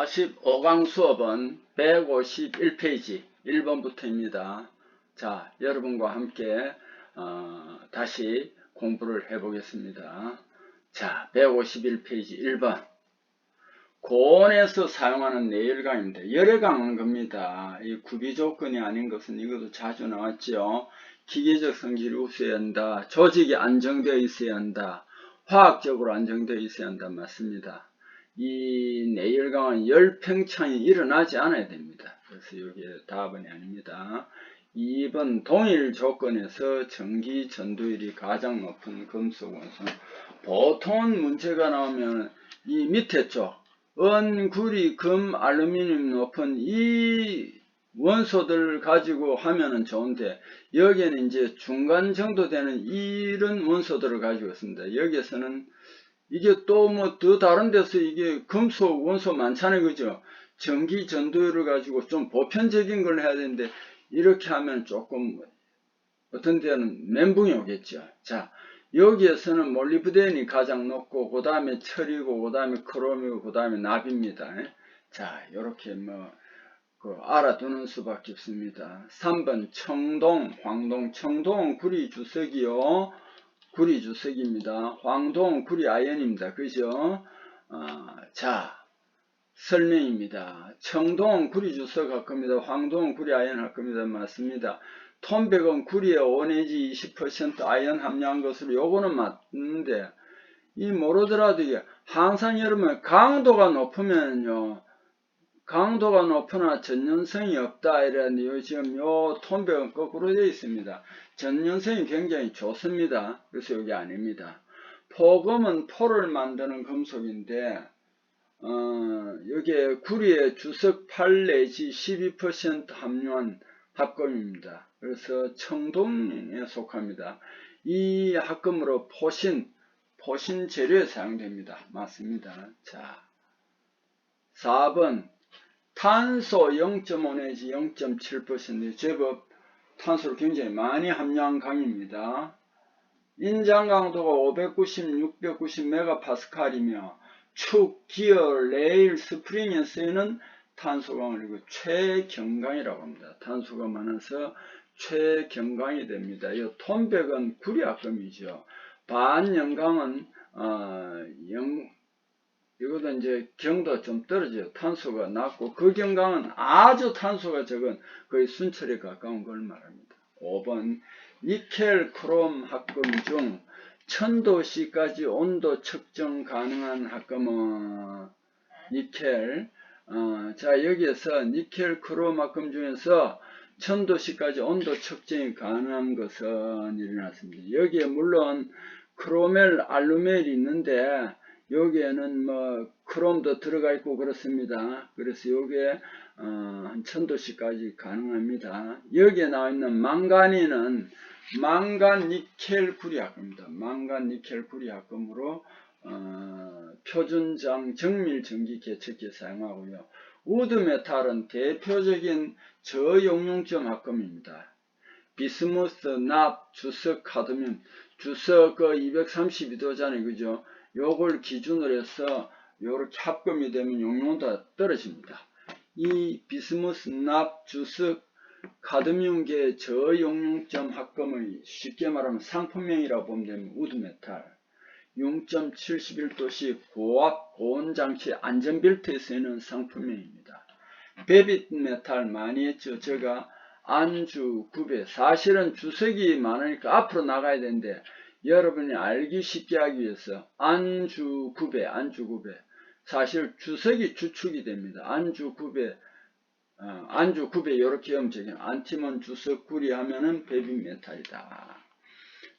45강 수업은 151페이지 1번부터입니다. 자, 여러분과 함께 다시 공부를 해보겠습니다. 자, 151페이지 1번. 고온에서 사용하는 내열강입니다. 열에 강한 겁니다. 이 구비조건이 아닌 것은 이것도 자주 나왔죠. 기계적 성질이 우수해야 한다. 조직이 안정되어 있어야 한다. 화학적으로 안정되어 있어야 한다. 맞습니다. 이 내열강은 열 팽창이 일어나지 않아야 됩니다. 그래서 여기에 답은 아닙니다. 2번 동일 조건에서 전기 전도율이 가장 높은 금속 원소. 보통은 문제가 나오면 이 밑에 쪽 은, 구리, 금, 알루미늄 높은 이 원소들 가지고 하면은 좋은데 여기에는 이제 중간 정도 되는 이런 원소들을 가지고 있습니다. 여기에서는 이게 또 뭐 더 다른 데서 이게 금속 원소 많잖아요. 그죠? 전기 전도율을 가지고 좀 보편적인 걸 해야 되는데 이렇게 하면 조금 어떤 데는 멘붕이 오겠죠. 자, 여기에서는 몰리브덴이 가장 높고 그 다음에 철이고 그 다음에 크롬이고 그 다음에 납입니다. 자, 이렇게 뭐 알아두는 수밖에 없습니다. 3번 청동, 황동. 청동은 구리 주석이요. 구리 주석입니다. 황동은 구리 아연입니다. 그죠? 자, 설명입니다. 청동은 구리 주석 할 겁니다. 황동은 구리 아연 할 겁니다. 맞습니다. 톤백은 구리의 5 내지 20% 아연 함량한 것으로 요거는 맞는데 이 모르더라도 이게 항상 여러분 강도가 높으면요, 강도가 높으나 전연성이 없다 이랬는데 지금 요 톤백은 거꾸로 되어 있습니다. 전연성이 굉장히 좋습니다. 그래서 여기 아닙니다. 포금은 포를 만드는 금속인데 여기에 구리의 주석 8 내지 12% 함유한 합금입니다. 그래서 청동에 속합니다. 이 합금으로 포신 재료에 사용됩니다. 맞습니다. 자, 4번 탄소 0.5 내지 0.7% 제법 탄소를 굉장히 많이 함유한 강입니다. 인장 강도가 590, 690메가파스칼이며 축, 기어, 레일, 스프링에 쓰이는 탄소강을 이거 최경강이라고 합니다. 탄소가 많아서 최경강이 됩니다. 이 톤백은 구리합금이죠. 반영강은 이것도 이제 경도가 좀 떨어져요. 탄소가 낮고 그 경강은 아주 탄소가 적은 거의 순철에 가까운 걸 말합니다. 5번 니켈 크롬 합금 중 1000도씨까지 온도 측정 가능한 합금은 니켈. 자, 여기에서 니켈 크롬 합금 중에서 1000도씨까지 온도 측정이 가능한 것은 일어났습니다. 여기에 물론 크로멜, 알루멜이 있는데 여기에는 뭐 크롬도 들어가 있고 그렇습니다. 그래서 여기에 한 1000도씨까지 가능합니다. 여기에 나와 있는 망가니는 망간 니켈 구리합금입니다. 망간 니켈 구리합금으로 표준장 정밀 전기 계측기에 사용하고요. 우드메탈은 대표적인 저용융점 합금입니다. 비스무스, 납, 주석, 카드뮴, 주석 232도잖아요. 그죠? 요걸 기준으로 해서 요렇게 합금이 되면 용융도가 떨어집니다. 이 비스무스, 납, 주석, 카드뮴계의 저용융점 합금의 쉽게 말하면 상품명이라고 보면 됩니다. 우드메탈. 0.71도씨 고압 고온장치 안전벨트에 쓰이는 상품명입니다. 베빗메탈 많이 했죠. 제가 안주, 구배. 사실은 주석이 많으니까 앞으로 나가야 되는데 여러분이 알기 쉽게 하기 위해서 안주, 구배. 사실 주석이 주축이 됩니다. 안주, 구배 이렇게 염색해요. 안티몬, 주석, 구리 하면은 베빗메탈이다.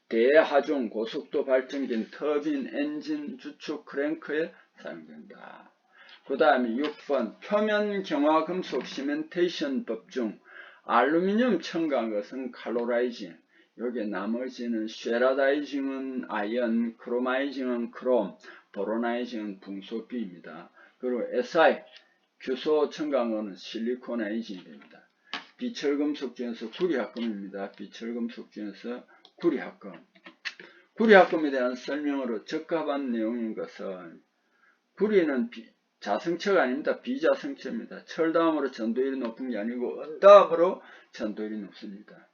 대하중, 고속도 발전기인 터빈, 엔진, 주축, 크랭크에 사용된다. 그 다음에 6번 표면 경화 금속 시멘테이션 법 중 알루미늄 첨가한 것은 칼로라이징, 여기 나머지는 쉐라다이징은 아연, 크로마이징은 크롬, 보로나이징은 붕소비입니다. 그리고 SI, 규소 첨가한 것은 실리코나이징이 됩니다. 비철금속 중에서 구리합금입니다. 비철금속 중에서 구리합금. 구리합금에 대한 설명으로 적합한 내용인 것은 구리는 자성체가 아닙니다. 비자성체입니다. 철 다음으로 전도율이 높은 게 아니고 은 다음으로 전도율이 높습니다.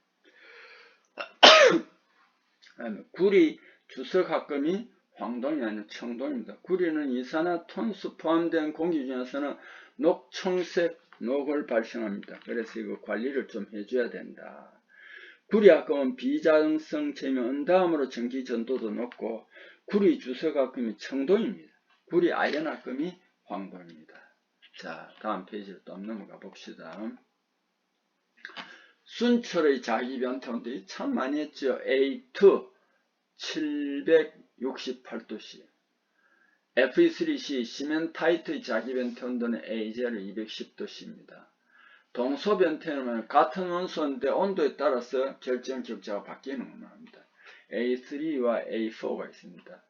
구리 주석합금이 황동이 아니라 청동입니다. 구리는 이산화탄소 포함된 공기 중에서는 녹청색 녹을 발생합니다. 그래서 이거 관리를 좀 해줘야 된다. 구리합금은 비자성체면 은 다음으로 전기 전도도 높고 구리 주석합금이 청동입니다. 구리 아연합금이 황동입니다. 자, 다음 페이지로 또 넘어가 봅시다. 순철의 자기변태인데 참 많이 했죠. A2 768도씨, Fe3C 시멘타이트의 자기변태 온도는 AZ를 210도씨입니다. 동소변태는 같은 원소인데 온도에 따라서 결정 격자가 바뀌는 겁니다. A3와 A4가 있습니다.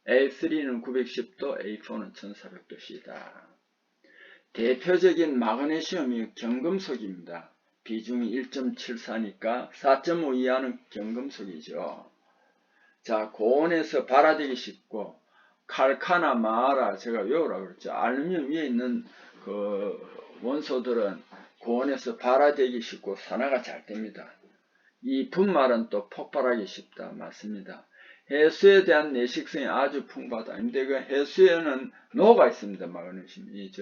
A3는 910도, A4는 1400도씨이다. 대표적인 마그네슘이 경금속입니다. 비중이 1.74니까 4.5 이하는 경금속이죠. 자, 고온에서 발화되기 쉽고 칼카나 마라 제가 외우라고 그랬죠. 알루미늄 위에 있는 그 원소들은 고온에서 발화되기 쉽고 산화가 잘 됩니다. 이 분말은 또 폭발하기 쉽다. 맞습니다. 해수에 대한 내식성이 아주 풍부하다. 근데 그 해수에는 노가 있습니다. 마그네슘이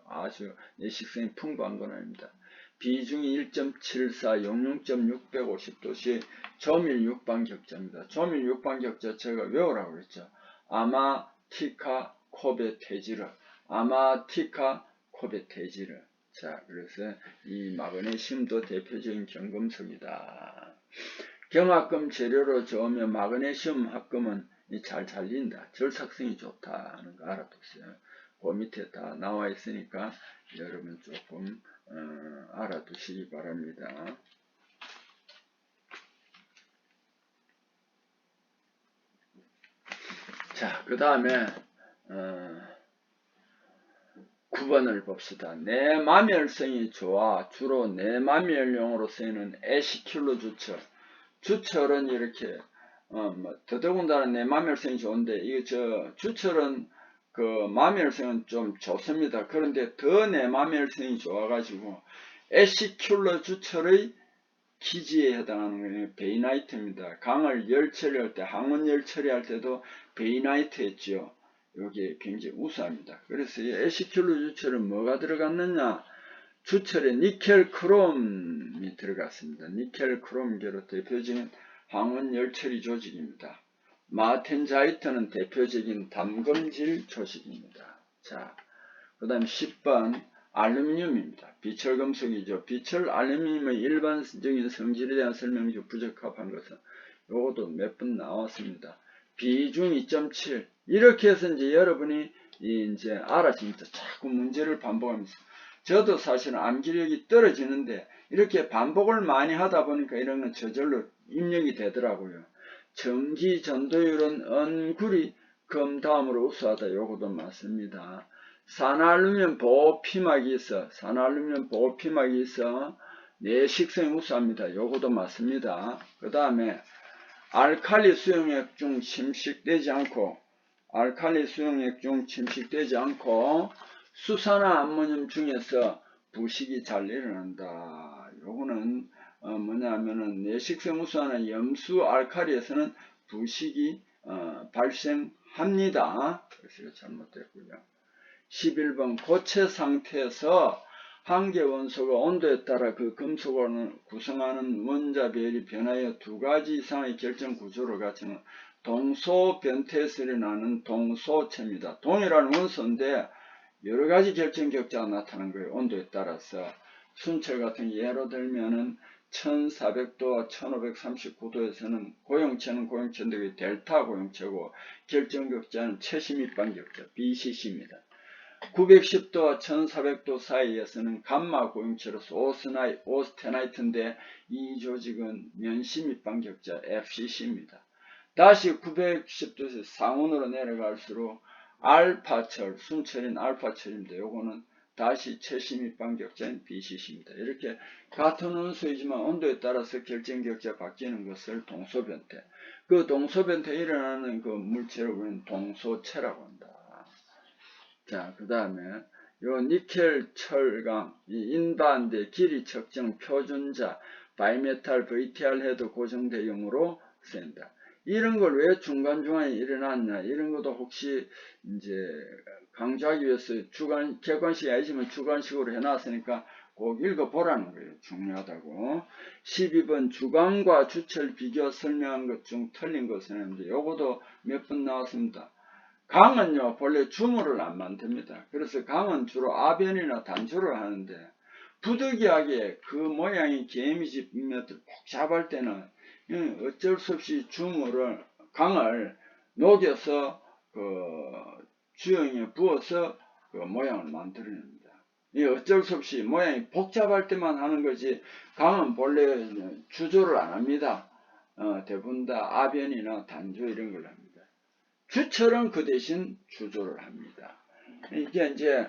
아주 내식성이 풍부한 건 아닙니다. 비중이 1.74, 용융 650도씨 조밀 육방 격자입니다. 조밀 육방 격자 제가 외우라고 그랬죠. 아마티카 코베테지르, 아마티카 코베테지르. 자, 그래서 이 마그네슘도 대표적인 경금속이다. 경합금 재료로 좋으면 마그네슘 합금은 잘 잘린다. 절삭성이 좋다는 거 알아두세요. 그 밑에 다 나와 있으니까 여러분 조금 알아두시기 바랍니다. 자, 그 다음에 9번을 봅시다. 내마멸성이 좋아 주로 내마멸용으로 쓰이는 에시큘로 주철. 주철은 이렇게 더더군다나 내마멸성이 좋은데 이거 주철은 그 마멸성은 좀 좋습니다. 그런데 더 내마멸성이 좋아가지고 에시큘러 주철의 기지에 해당하는 게 베이나이트입니다. 강을 열 처리할 때, 항원 열 처리할 때도 베이나이트 했죠. 여기 굉장히 우수합니다. 그래서 이 에시큘러 주철은 뭐가 들어갔느냐? 주철에 니켈 크롬이 들어갔습니다. 니켈 크롬계로 대표적인 항원 열 처리 조직입니다. 마텐자이트는 대표적인 담금질 조직입니다. 자, 그 다음 10번 알루미늄입니다. 비철금속이죠. 비철 알루미늄의 일반적인 성질에 대한 설명이 부적합한 것은 요것도 몇 번 나왔습니다. 비중 2.7 이렇게 해서 이제 여러분이 이제 알아집니다. 자꾸 문제를 반복하면서 저도 사실은 암기력이 떨어지는데 이렇게 반복을 많이 하다 보니까 이런 건 저절로 입력이 되더라고요. 전기 전도율은 은구리 금 다음으로 우수하다. 요것도 맞습니다. 산알루미늄 보호피막이 있어. 산알루미늄 보호피막이 있어. 내식성이 우수합니다. 요것도 맞습니다. 그 다음에 알칼리 수용액 중 침식되지 않고 수산화 암모늄 중에서 부식이 잘 일어난다. 요거는 뭐냐면은 내식성 우수한 염수 알칼리에서는 부식이 발생합니다. 그래서 잘못됐고요. 11번 고체 상태에서 한 개 원소가 온도에 따라 그 금속을 구성하는 원자별이 변하여 두 가지 이상의 결정 구조를 갖추는 동소변태에서 일어나는 동소체입니다. 동이라는 원소인데 여러 가지 결정 격자가 나타나는 거예요. 온도에 따라서. 순철 같은 예로 들면은 1400도와 1539도에서는 고용체는 고용체인데 델타 고용체고 결정 격자는 최심입방 격자 BCC입니다. 910도와 1400도 사이에서는 감마 고용체로서 오스테나이트인데 이 조직은 면심입방 격자 FCC입니다. 다시 910도에서 상온으로 내려갈수록 알파철, 순철인 알파철인데 요거는 다시 최심입방 격자인 BCC입니다. 이렇게 같은 원소이지만 온도에 따라서 결정격자 바뀌는 것을 동소변태. 그 동소변태 일어나는 그 물체를 우리는 동소체라고 한다. 자, 그 다음에 요 니켈, 철강, 이 인바인데 길이 측정 표준자, 바이메탈 VTR 해도 고정 대용으로 쓰인다. 이런 걸 왜 중간중간에 일어났냐, 이런 것도 혹시 이제 강조하기 위해서 객관식이 아니지만 주관식으로 해놨으니까 꼭 읽어보라는 거예요. 중요하다고. 12번 주강과 주철 비교 설명한 것 중 틀린 것은 이제 요것도 몇 번 나왔습니다. 강은요, 본래 주물을 안 만듭니다. 그래서 강은 주로 아변이나 단주를 하는데, 부득이하게 그 모양이 개미집 몇들 복잡할 때는 어쩔 수 없이 강을 녹여서 그 주영에 부어서 그 모양을 만들어냅니다. 어쩔 수 없이 모양이 복잡할 때만 하는 거지, 강은 본래 주조를 안 합니다. 대부분 다 아변이나 단조 이런 걸 합니다. 주철은 그 대신 주조를 합니다. 이게 이제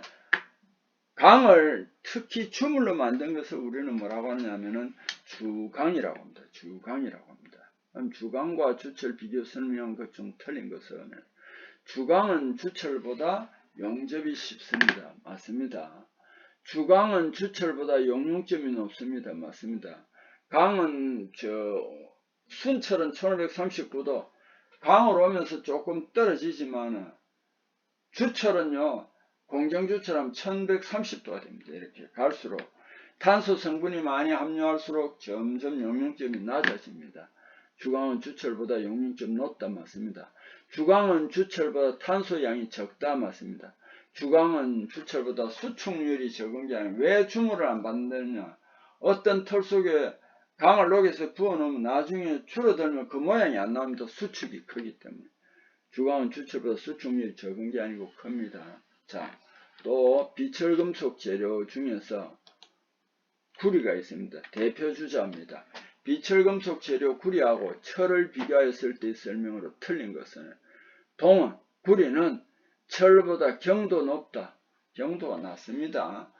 강을 특히 주물로 만든 것을 우리는 뭐라고 하냐면은 주강이라고 합니다. 주강이라고 합니다. 그럼 주강과 주철 비교 설명한 것 중 틀린 것은 주강은 주철보다 용접이 쉽습니다. 맞습니다. 주강은 주철보다 용융점이 높습니다. 맞습니다. 강은 순철은 1539도, 강으로 오면서 조금 떨어지지만 주철은요, 공정주철하면 1130도가 됩니다. 이렇게 갈수록 탄소 성분이 많이 함유할수록 점점 용융점이 낮아집니다. 주강은 주철보다 용융점 높다 맞습니다. 주강은 주철보다 탄소 양이 적다 맞습니다. 주강은 주철보다 수축률이 적은 게 아니라 왜 주물을 안 받느냐, 어떤 털 속에 강을 녹여서 부어놓으면 나중에 줄어들면 그 모양이 안 나옵니다. 수축이 크기 때문에. 주강은 주철보다 수축률이 적은 게 아니고 큽니다. 자, 또 비철금속 재료 중에서 구리가 있습니다. 대표 주자입니다. 비철금속 재료 구리하고 철을 비교했을 때의 설명으로 틀린 것은 구리는 철보다 경도 높다. 경도가 낮습니다.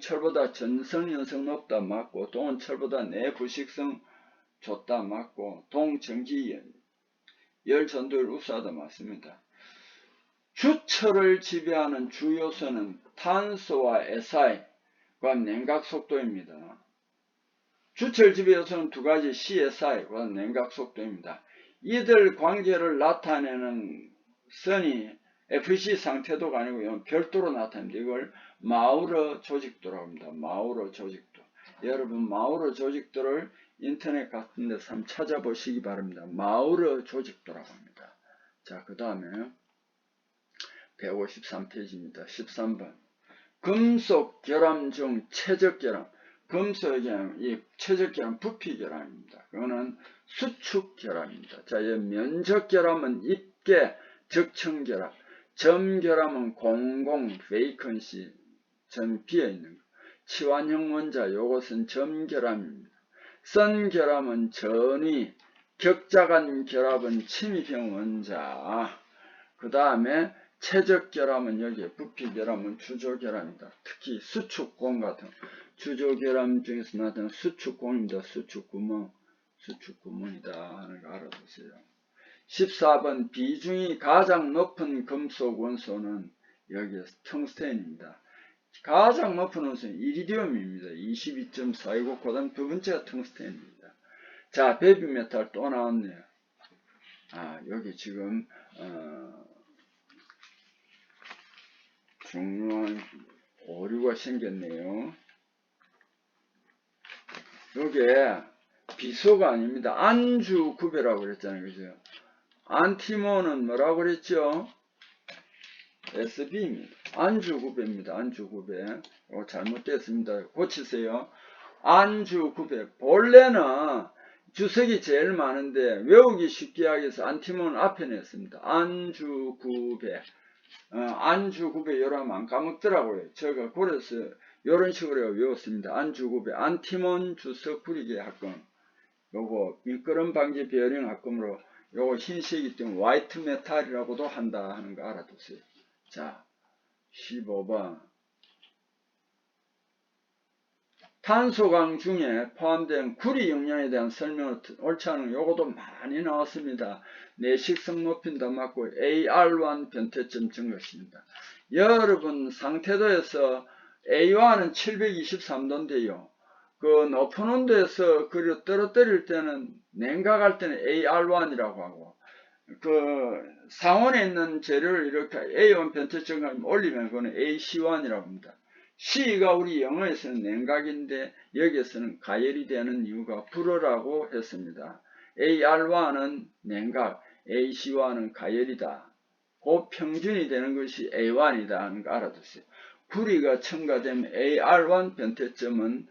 철보다 전성 연성 높다 맞고, 동은 철보다 내부식성 좋다 맞고, 전기 열 전도율 우수하다 맞습니다. 주철을 지배하는 주요소는 탄소와 SI과 냉각 속도입니다. 주철 지배 요소는 두 가지 CSI와 냉각 속도입니다. 이들 관계를 나타내는 선이 FC 상태도가 아니고요, 별도로 나타납니다. 이걸 마우러 조직도라고 합니다. 마우러 조직도. 여러분 마우러 조직도를 인터넷 같은 데서 한번 찾아보시기 바랍니다. 마우러 조직도라고 합니다. 자, 그 다음에 153페이지입니다. 13번. 금속 결함 중 최적 결함. 금속의 결함, 이 최적 결함 부피 결함입니다. 그거는 수축 결함입니다. 자, 이 면적 결함은 입계 적층 결함, 점 결함은 공공 베이컨시 점 비어 있는 거. 치환형 원자, 요것은 점 결함입니다. 선 결함은 전위, 격자간 결합은 침입형 원자. 그 다음에 최적 결함은 여기에 부피 결함은 주조 결함이다. 특히 수축공 같은 주조 결함 중에서 나타나는 수축공입니다. 수축구멍이다 하는 거 알아두세요. 14번 비중이 가장 높은 금속 원소는 여기에 텅스텐입니다. 가장 높은 원소는 이리디움입니다. 22.4이고 그 다음 두 번째가 텅스텐입니다. 자, 베이비메탈 또 나왔네요. 여기 지금 중요한 오류가 생겼네요. 요게 비소가 아닙니다. 안주구배라고 그랬잖아요. 그죠? 안티몬은 뭐라고 그랬죠? SB입니다. 안주구배입니다. 안주구배. 잘못됐습니다. 고치세요. 안주구배. 본래는 주석이 제일 많은데 외우기 쉽게 하기 위해서 안티몬 앞에 냈습니다. 안주구배. 안주구배 요러면 안 까먹더라고요. 제가 그래서 요런 식으로 외웠습니다. 안주구배. 안티몬 주석 구리개 합금. 요거 미끄럼 방지 베어링 합금으로 요거 흰색이기 때문에 화이트 메탈이라고도 한다 하는 거 알아두세요. 자, 15번. 탄소강 중에 포함된 구리 영양에 대한 설명을 옳지 않은 요것도 많이 나왔습니다. 내식성 높인다 맞고 AR1 변태점 증가십니다. 여러분 상태도에서 A1은 723도인데요. 그 높은 온도에서 그려 떨어뜨릴 때는 냉각할 때는 AR1이라고 하고 그 상온에 있는 재료를 이렇게 A1 변태점을 올리면 그거는 AC1이라고 합니다. C가 우리 영어에서는 냉각인데 여기에서는 가열이 되는 이유가 불어라고 했습니다. AR1은 냉각, AC1은 가열이다. 그 평균이 되는 것이 A1이다 하는 거 알아두세요. 구리가 첨가되면 AR1 변태점은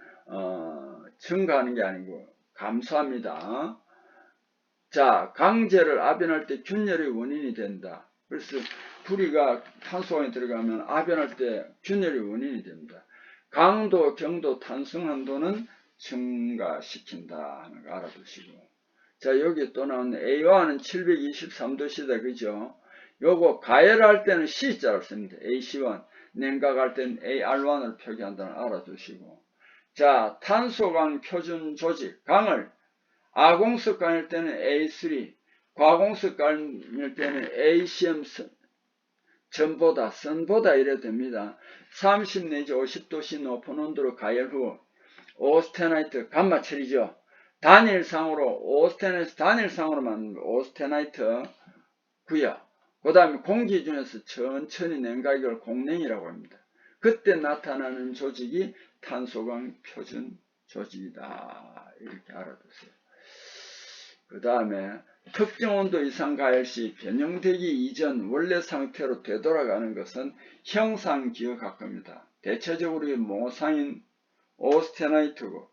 증가하는 게 아니고 감소합니다. 자, 강제를 압연할 때 균열의 원인이 된다. 그래서 구리가 탄소강에 들어가면 압연할 때 균열의 원인이 됩니다. 강도, 경도, 탄성한도는 증가시킨다 하는 거 알아두시고. 자, 여기 또 나오는 A1은 723도씨다. 그죠? 요거 가열할 때는 C자를 씁니다. AC1. 냉각할 때는 AR1을 표기한다는 걸 알아두시고. 자, 탄소강 표준 조직, 강을 아공습강일 때는 A3, 과공습강일 때는 ACM 전보다, 선보다 이래 됩니다. 30 내지 50도씨 높은 온도로 가열 후 오스테나이트, 감마 처리죠. 단일상으로, 오스테나이트 단일상으로 만든 오스테나이트 구역. 그 다음에 공기 중에서 천천히 냉각을 공냉이라고 합니다. 그때 나타나는 조직이 탄소강 표준 조직이다. 이렇게 알아두세요. 그 다음에 특정 온도 이상 가열 시 변형되기 이전 원래 상태로 되돌아가는 것은 형상기억학입니다. 대체적으로 모상인 오스테나이트고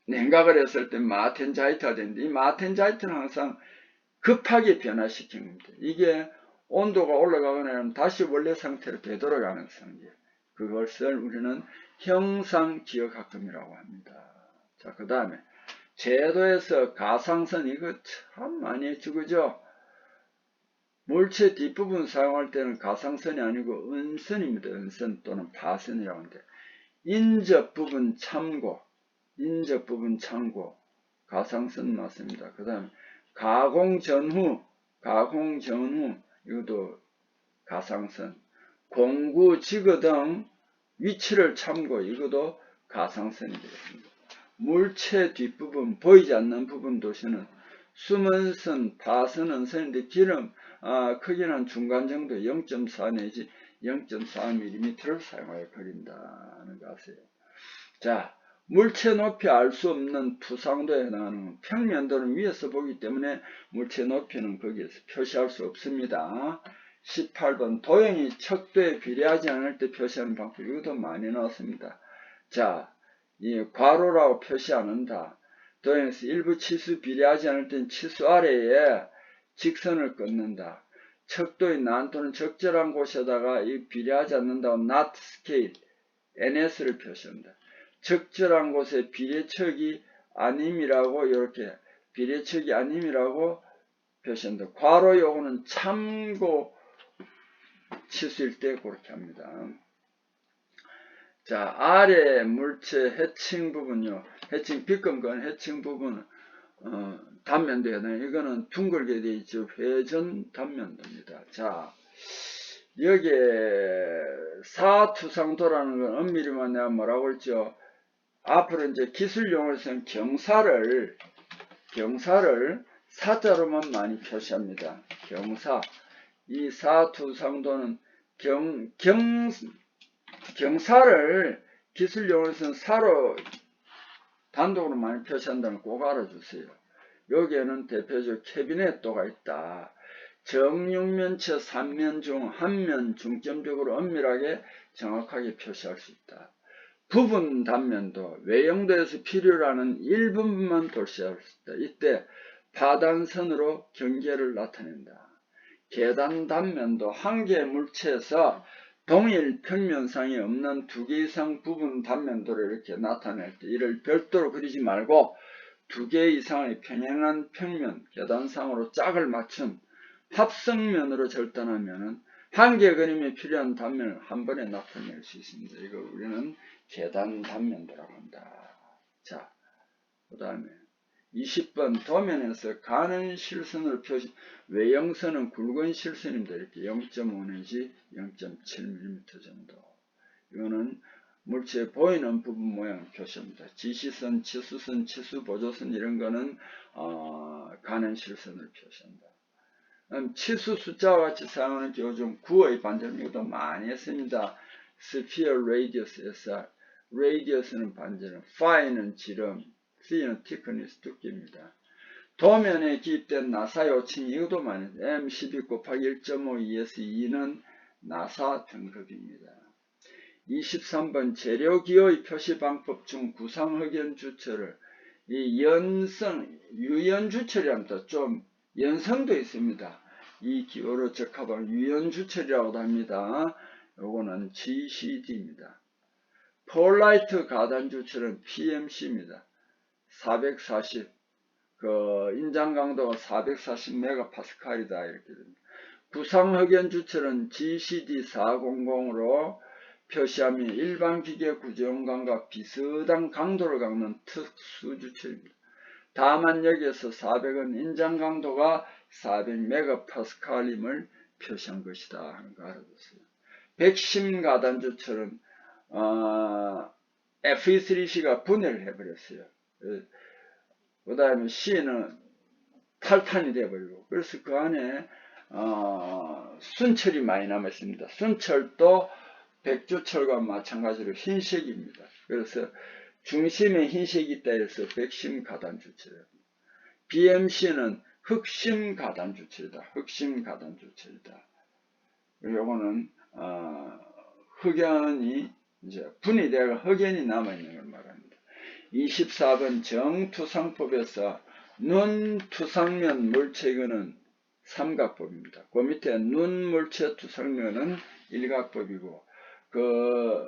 냉각을 했을 때 마텐자이트가 되는데 이 마텐자이트는 항상 급하게 변화시킨 겁니다. 이게 온도가 올라가거나 하면 다시 원래 상태로 되돌아가는 상태. 그것을 우리는 형상기억학금이라고 합니다. 자, 그 다음에 제도에서 가상선 이거 참 많이 했죠. 그죠? 물체 뒷부분 사용할 때는 가상선이 아니고 은선입니다. 은선 또는 파선이라고 하는데 인접 부분 참고 가상선 맞습니다. 그 다음에 가공 전후 이것도 가상선, 공구 지거 등 위치를 참고 이것도 가상선이 되겠습니다. 물체 뒷부분 보이지 않는 부분 도시는 숨은 선, 파선은 선인데 기름 크기는 중간 정도 0.4 내지 0.4mm를 사용하여 그린다는 거 아세요. 자, 물체 높이 알 수 없는 투상도에 해당하는 평면도는 위에서 보기 때문에 물체 높이는 거기에서 표시할 수 없습니다. 18번 도형이 척도에 비례하지 않을 때 표시하는 방법 이것도 많이 나왔습니다. 자, 이 괄호라고 표시 안 한다. 도형에서 일부 치수 비례하지 않을 때는 치수 아래에 직선을 끊는다. 척도의 난도는 적절한 곳에다가 이 비례하지 않는다고 not scale ns를 표시한다. 적절한 곳에 비례척이 아님이라고 이렇게 비례척이 아님이라고 표시한다. 괄호 요거는 참고 치수일 때 그렇게 합니다. 자, 아래 물체 해칭 부분요. 해칭 빗금건 해칭 부분 단면도에 이거는 둥글게 되어 있죠. 회전 단면도입니다. 자, 여기에 사투상도라는 건 엄밀히만 내가 뭐라고 했죠. 앞으로 이제 기술용어로서는 경사를 사자로만 많이 표시합니다. 경사. 이 사투상도는 경사를 기술용어로서는 사로 단독으로 많이 표시한다는 거 꼭 알아주세요. 여기에는 대표적 캐비넷도가 있다. 정육면체 3면 중 한 면 중점적으로 엄밀하게 정확하게 표시할 수 있다. 부분 단면도 외형도에서 필요로 하는 일부분만 표시할 수 있다. 이때 파단선으로 경계를 나타낸다. 계단 단면도 한 개의 물체에서 동일 평면상이 없는 2개 이상 부분 단면도를 이렇게 나타낼 때 이를 별도로 그리지 말고 2개 이상의 평행한 평면 계단상으로 짝을 맞춘 합성면으로 절단하면 한 개 그림에 필요한 단면을 한 번에 나타낼 수 있습니다. 이거 우리는 계단 단면도라고 한다. 자, 그 다음에 20번 도면에서 가는 실선을 표시, 외형선은 굵은 실선입니다. 이렇게 0.5 내지 0.7mm 정도. 이거는 물체에 보이는 부분 모양을 표시합니다. 지시선, 치수선, 치수보조선 이런 거는 가는 실선을 표시한다. 치수 숫자와 같이 사용하는 요즘 구의 반전명도 많이 했습니다. sphere, radius, SR. radius는 반전, phi는 지름, C는 thickness, 두께입니다. 도면에 기입된 나사 요칭 이것도 많이 M12 곱하기 1.5 ES 2는 나사 등급입니다. 23번 재료기호의 표시 방법 중 구상흑연 주체를 이 연성, 유연 주체랍니다. 좀 연성도 있습니다. 이 기호로 적합한 유연 주체라고도 합니다. 요거는 GCD입니다. 폴라이트 가단 주체는 PMC입니다. 440, 인장 강도가 440메가파스칼이다 이렇게 됩니다. 구상흑연 주체는 GCD400으로 표시하면 일반 기계 구조용광과 비슷한 강도를 갖는 특수 주체입니다. 다만 여기에서 400은 인장 강도가 400메가파스칼임을 표시한 것이다 하는 거 알아두세요. 백심 가단 주체는 Fe3C가 분해를 해버렸어요. 그 다음에 C는 탈탄이 되어버리고, 그래서 그 안에 순철이 많이 남아있습니다. 순철도 백조철과 마찬가지로 흰색입니다. 그래서 중심에 흰색이 있다 해서 백심 가단 주체입니다. BMC는 흑심 가단 주체이다. 흑심 가단 주체이다. 요거는 흑연이 이제 분해되어 흑연이 남아있는 걸 말합니다. 24번 정투상법에서 눈 투상면 물체근은 삼각법입니다. 그 밑에 눈 물체 투상면은 일각법이고, 그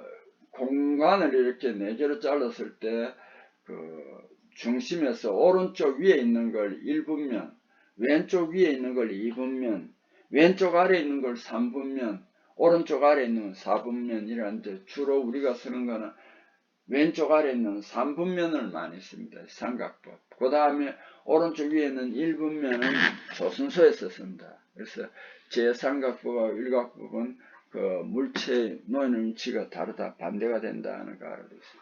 공간을 이렇게 4개로 잘랐을 때 그 중심에서 오른쪽 위에 있는 걸 1분면, 왼쪽 위에 있는 걸 2분면, 왼쪽 아래에 있는 걸 3분면, 오른쪽 아래에 있는 건 4분면이라는데, 주로 우리가 쓰는 거는 왼쪽 아래에 있는 3분면을 많이 씁니다. 삼각법. 그 다음에 오른쪽 위에 있는 1분면은 조순서에서 씁니다. 그래서 제삼각법과 일각법은 그 물체에 놓이는 위치가 다르다, 반대가 된다는 거 알아두세요.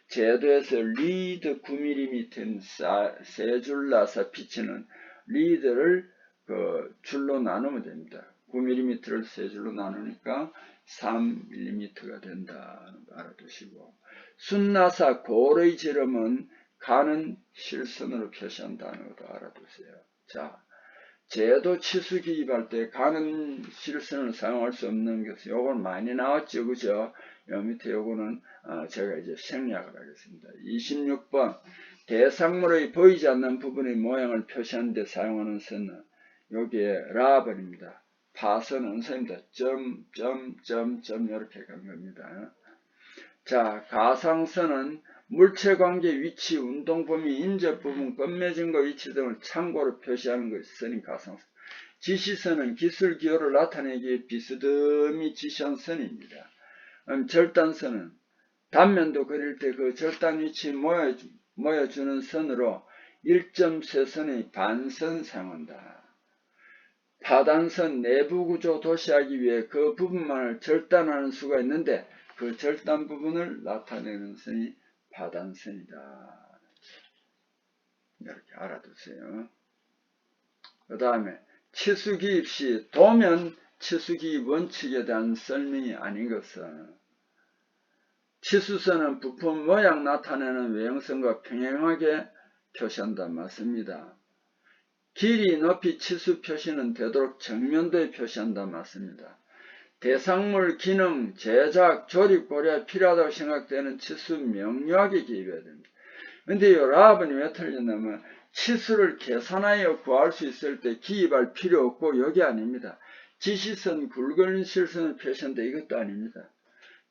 제도에서 리드 9mm인 세 줄 나사 피치는 리드를 그 줄로 나누면 됩니다. 9mm를 세 줄로 나누니까 3mm가 된다는 거 알아두시고, 순나사 골의 지름은 가는 실선으로 표시한다는 것도 알아두세요. 자, 제도 치수 기입할 때 가는 실선을 사용할 수 없는 것이 요건 많이 나왔죠, 그죠? 요 밑에 요거는 제가 이제 생략을 하겠습니다. 26번 대상물의 보이지 않는 부분의 모양을 표시하는 데 사용하는 선은 여기에 라번입니다. 파선은 선입니다. 점 이렇게 간 겁니다. 자, 가상선은 물체관계 위치, 운동범위, 인접 부분, 끝맺은 거 위치 등을 참고로 표시하는 것이 선인 가상선. 지시선은 기술 기호를 나타내기 위해 비스듬히 지시한 선입니다. 절단선은 단면도 그릴 때 그 절단 위치 모여주는 선으로 1.3선의 반선 사용한다. 파단선 내부 구조 도시하기 위해 그 부분만을 절단하는 수가 있는데 그 절단 부분을 나타내는 선이 파단선이다. 이렇게 알아두세요. 그 다음에 치수기입 시 도면 치수기입 원칙에 대한 설명이 아닌 것은 치수선은 부품 모양 나타내는 외형선과 평행하게 표시한다. 맞습니다. 길이, 높이, 치수 표시는 되도록 정면도에 표시한다. 맞습니다. 대상물, 기능, 제작, 조립 고려에 필요하다고 생각되는 치수 명료하게 기입해야 됩니다. 근데 이 라번이 왜 틀렸냐면 치수를 계산하여 구할 수 있을 때 기입할 필요 없고 여기 아닙니다. 지시선, 굵은 실선을 표시한다. 이것도 아닙니다.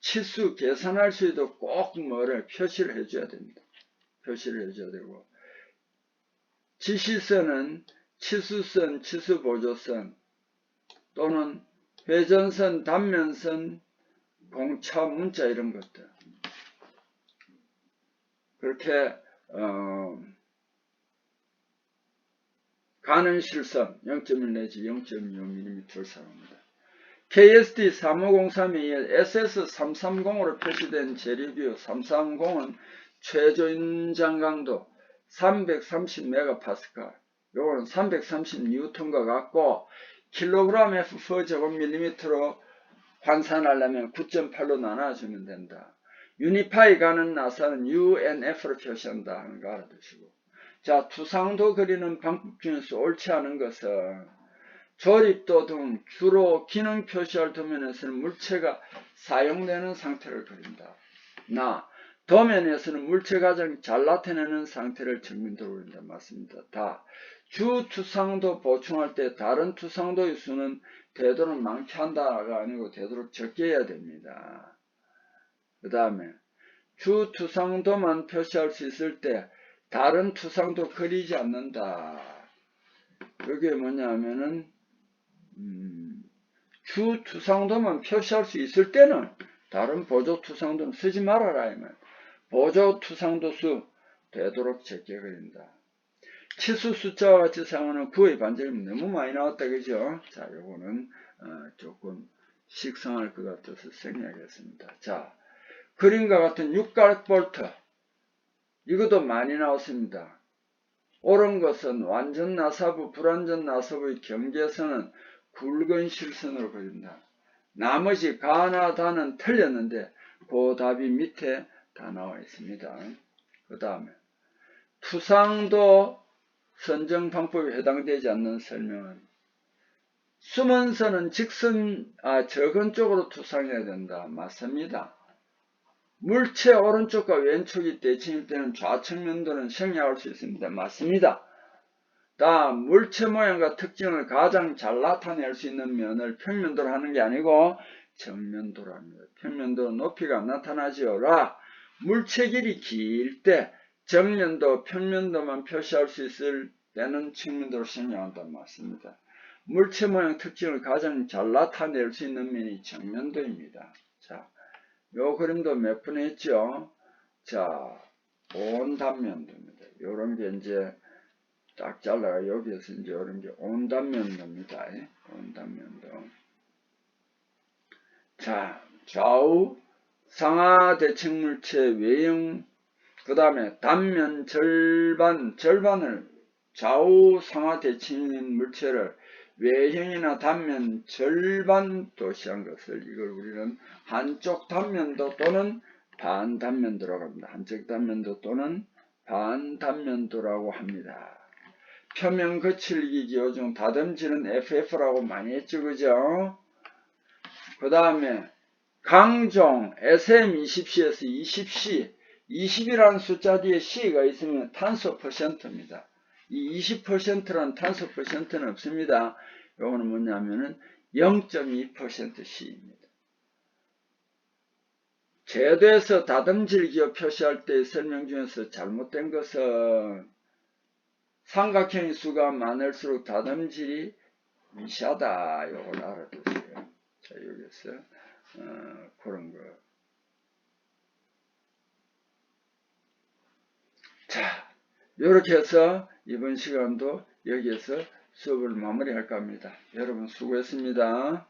치수 계산할 수 있도록 꼭 뭐를 표시를 해줘야 됩니다. 표시를 해줘야 되고, 지시선은 치수선, 치수보조선 또는 회전선, 단면선, 공차, 문자 이런 것들. 그렇게 가는 실선 0.1 내지 0.25mm를 사용합니다. KSD 3503에 SS330으로 표시된 재료비유 330은 최저인장 강도 330MPa, 요거는 330N과 같고 kgF/제곱밀리미터로 환산하려면 9.8로 나눠주면 된다. 유니파이 가는 나사는 UNF로 표시한다 하는 거 알아두시고. 자, 투상도 그리는 방법 중에서 옳지 않은 것은 조립도 등 주로 기능 표시할 도면에서는 물체가 사용되는 상태를 그린다. 도면에서는 물체가 가장 잘 나타내는 상태를 정면도로 그린다. 맞습니다. 주 투상도 보충할 때 다른 투상도의 수는 되도록 많게 한다가 아니고 되도록 적게 해야 됩니다. 그 다음에 주 투상도만 표시할 수 있을 때 다른 투상도 그리지 않는다. 이게 뭐냐면은 주 투상도만 표시할 수 있을 때는 다른 보조 투상도는 쓰지 말아라. 보조 투상도 수 되도록 적게 그린다. 치수 숫자와 같이 사용하는 구의 반절이 너무 많이 나왔다. 그죠? 자, 요거는 조금 식상할 것 같아서 생략하겠습니다. 자, 그림과 같은 육각 볼트. 이것도 많이 나왔습니다. 옳은 것은 완전 나사부, 불완전 나사부의 경계선은 굵은 실선으로 그린다. 나머지 가나 다는 틀렸는데 그 답이 밑에 다 나와 있습니다. 그 다음에 투상도 선정 방법에 해당되지 않는 설명은 숨은 선은 적은 쪽으로 투상해야 된다. 맞습니다. 물체 오른쪽과 왼쪽이 대칭일 때는 좌측면도는 생략할 수 있습니다. 맞습니다. 다음 물체 모양과 특징을 가장 잘 나타낼 수 있는 면을 평면도로 하는 게 아니고 정면도로 합니다. 평면도 높이가 나타나지요. 물체 길이 길 때 정면도, 평면도만 표시할 수 있을 때는 측면도로 생략한다. 맞습니다. 물체 모양 특징을 가장 잘 나타낼 수 있는 면이 정면도입니다. 자, 요 그림도 몇 번 했죠. 자, 온단면도입니다. 요런 게 이제 딱 잘라가 여기에서 이제 요런 게 온단면도입니다. 온단면도. 자, 좌우 상하 대칭 물체 외형, 그 다음에 단면 절반을 좌우 상하 대칭인 물체를 외형이나 단면 절반 도시한 것을 이걸 우리는 한쪽 단면도 또는 반단면도라고 합니다. 한쪽 단면도 또는 반단면도라고 합니다. 표면 거칠기 기호중 다듬질은 FF라고 많이 했죠. 그죠? 그 다음에 강종 SM20C에서 20C 20이라는 숫자 뒤에 C가 있으면 탄소 퍼센트입니다. 이 20%라는 탄소 퍼센트는 없습니다. 요거는 뭐냐면은 0.2% C입니다. 제도에서 다듬질 기호 표시할 때의 설명 중에서 잘못된 것은 삼각형의 수가 많을수록 다듬질이 미시하다. 요걸 알아두세요. 자, 여기서 그런 거. 자, 이렇게 해서 이번 시간도 여기에서 수업을 마무리할까 합니다. 여러분 수고했습니다.